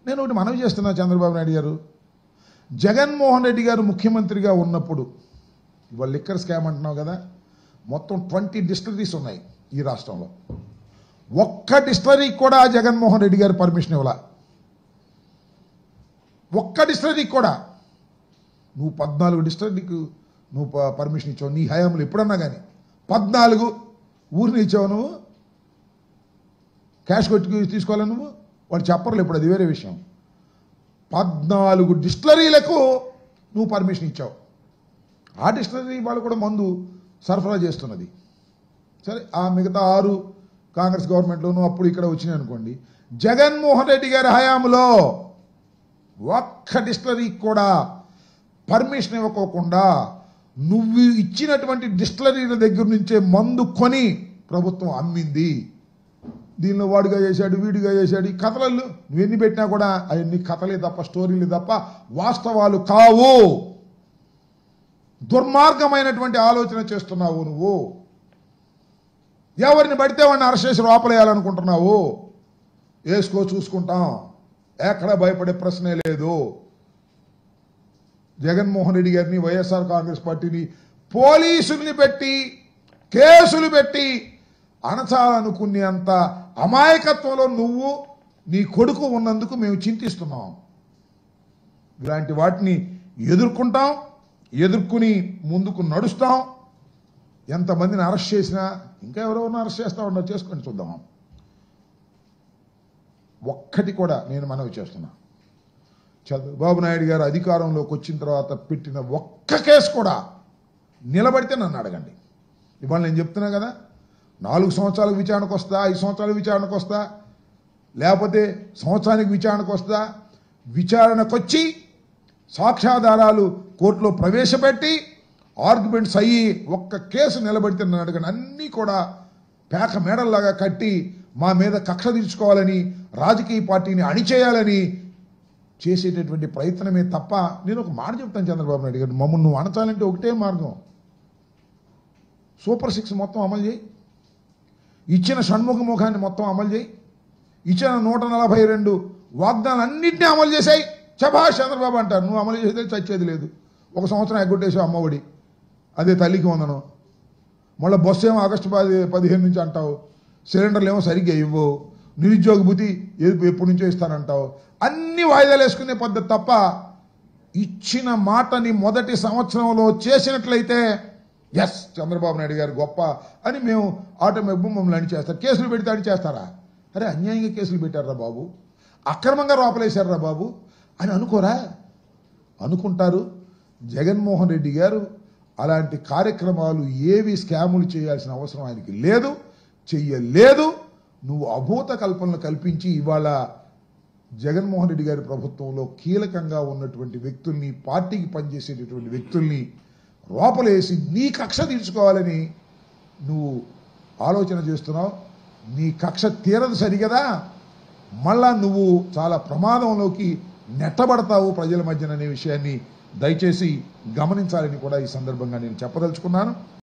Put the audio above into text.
నేను ఒకటి మనవి చేస్తున్నా చంద్రబాబు నాయుడు గారు, జగన్మోహన్ రెడ్డి గారు ముఖ్యమంత్రిగా ఉన్నప్పుడు ఇవాళ లిక్కర్ స్కామ్ అంటున్నావు కదా, మొత్తం 20 డిస్టిలరీస్ ఉన్నాయి ఈ రాష్ట్రంలో. ఒక్క డిస్టిలరీకి కూడా జగన్మోహన్ రెడ్డి గారు పర్మిషన్ ఇవ్వాల. ఒక్క డిస్టిలరీకి కూడా. నువ్వు 14 డిస్టిలరీకి నువ్వు పర్మిషన్ ఇచ్చావు నీ హయాంలో, ఎప్పుడన్నా కానీ 14 ఊరిని ఇచ్చావు. నువ్వు క్యాష్ కొట్టి తీసుకోవాలి, నువ్వు వాడు చెప్పర్లు. ఇప్పుడు అది వేరే విషయం. 14 డిస్టిలరీలకు నువ్వు పర్మిషన్ ఇచ్చావు. ఆ డిస్టిలరీ వాళ్ళు కూడా మందు సరఫరా చేస్తున్నది. సరే, ఆ మిగతా 6 కాంగ్రెస్ గవర్నమెంట్లోనూ అప్పుడు ఇక్కడ వచ్చినాయి అనుకోండి. జగన్మోహన్ రెడ్డి గారి హయాంలో ఒక్క డిస్టిలరీకి కూడా పర్మిషన్ ఇవ్వకోకుండా నువ్వు ఇచ్చినటువంటి డిస్టిలరీల దగ్గర నుంచే మందు కొని ప్రభుత్వం అమ్మింది. దీనిలో వాడుగా చేశాడు, వీడిగా చేశాడు, ఈ కథలు నువ్వెన్ని పెట్టినా కూడా అవన్నీ కథలే తప్ప, స్టోరీలు తప్ప వాస్తవాలు కావు. దుర్మార్గమైనటువంటి ఆలోచన చేస్తున్నావు నువ్వు. ఎవరిని పడితే వాడిని అరెస్ట్ చేసి లోపలేయాలనుకుంటున్నావు. వేసుకో, చూసుకుంటాం, ఎక్కడ భయపడే ప్రశ్నే లేదు. జగన్మోహన్ రెడ్డి గారిని, వైఎస్ఆర్ కాంగ్రెస్ పార్టీని పోలీసుల్ని పెట్టి కేసులు పెట్టి అణచాలనుకునేంత అమాయకత్వంలో నువ్వు నీ కొడుకు ఉన్నందుకు మేము చింతిస్తున్నాం. ఇలాంటి వాటిని ఎదుర్కొంటాం, ఎదుర్కొని ముందుకు నడుస్తాం. ఎంతమందిని అరెస్ట్ చేసినా, ఇంకా ఎవరెవరిని అరెస్ట్ చేస్తా ఉన్నారు, చేసుకొని చూద్దాం. ఒక్కటి కూడా నేను మనవి చేస్తున్నా, చంద్రబాబు నాయుడు గారు అధికారంలోకి వచ్చిన తర్వాత పెట్టిన ఒక్క కేసు కూడా నిలబడితే నన్ను అడగండి. ఇవాళ నేను చెప్తున్నా కదా, 4 సంవత్సరాలకు విచారణకు వస్తా, 5 సంవత్సరాలకు విచారణకు వస్తా, లేకపోతే సంవత్సరానికి విచారణకు వస్తా. విచారణకు వచ్చి సాక్ష్యాధారాలు కోర్టులో ప్రవేశపెట్టి ఆర్గ్యుమెంట్స్ అయ్యి ఒక్క కేసు నిలబడితే నన్ను అడగండి. అన్నీ కూడా పేక మేడల్లాగా కట్టి మా మీద కక్ష తీర్చుకోవాలని, రాజకీయ పార్టీని అణిచేయాలని చేసేటటువంటి ప్రయత్నమే తప్ప. నేను ఒక మాట చెప్తాను చంద్రబాబు నాయుడు గారు, మమ్మల్ని నువ్వు అణచాలంటే ఒకటే మార్గం, సూపర్ 6 మొత్తం అమలు చేయి, ఇచ్చిన షణ్ముఖముఖాన్ని మొత్తం అమలు చేయి, ఇచ్చిన 142 వాగ్దానాలన్నింటినీ అమలు చేసాయి. శభాష్ చంద్రబాబు అంటారు. నువ్వు అమలు చేసేది చచ్చేది లేదు. 1 సంవత్సరం ఎగ్గొట్టేసావు అమ్మఒడి, అదే తల్లికి వందనం. మళ్ళీ బస్సు ఏమో ఆగస్టు 15 నుంచి అంటావు, సిలిండర్లు ఏమో సరిగ్గా ఇవ్వవు, నిరుద్యోగ భృతి ఎప్పటి నుంచో ఇస్తానంటావు. అన్ని వాయిదాలు వేసుకునే పద్ధతి తప్ప ఇచ్చిన మాటని మొదటి సంవత్సరంలో చేసినట్లయితే ఎస్ చంద్రబాబు నాయుడు గారు గొప్ప అని మేము ఆటోమేటిక్ మమ్మల్ని అణిచేస్తారు. కేసులు పెడితే అణిచేస్తారా? అరే అన్యాయంగా కేసులు పెట్టారా బాబు, అక్రమంగా లోపలేశారా బాబు అని అనుకోరా? అనుకుంటారు. జగన్మోహన్ రెడ్డి గారు అలాంటి కార్యక్రమాలు ఏవి స్కాములు చేయాల్సిన అవసరం ఆయనకి లేదు, చెయ్యలేదు. నువ్వు అభూత కల్పనలు కల్పించి ఇవాళ జగన్మోహన్ రెడ్డి గారి ప్రభుత్వంలో కీలకంగా ఉన్నటువంటి వ్యక్తుల్ని, పార్టీకి పనిచేసేటటువంటి వ్యక్తుల్ని లోపలేసి నీ కక్ష తీర్చుకోవాలని నువ్వు ఆలోచన చేస్తున్నావు. నీ కక్ష తీరదు సరిగదా, మళ్ళా నువ్వు చాలా ప్రమాదంలోకి నెట్టబడతావు ప్రజల మధ్యన అనే విషయాన్ని దయచేసి గమనించాలని కూడా ఈ సందర్భంగా నేను చెప్పదలుచుకున్నాను.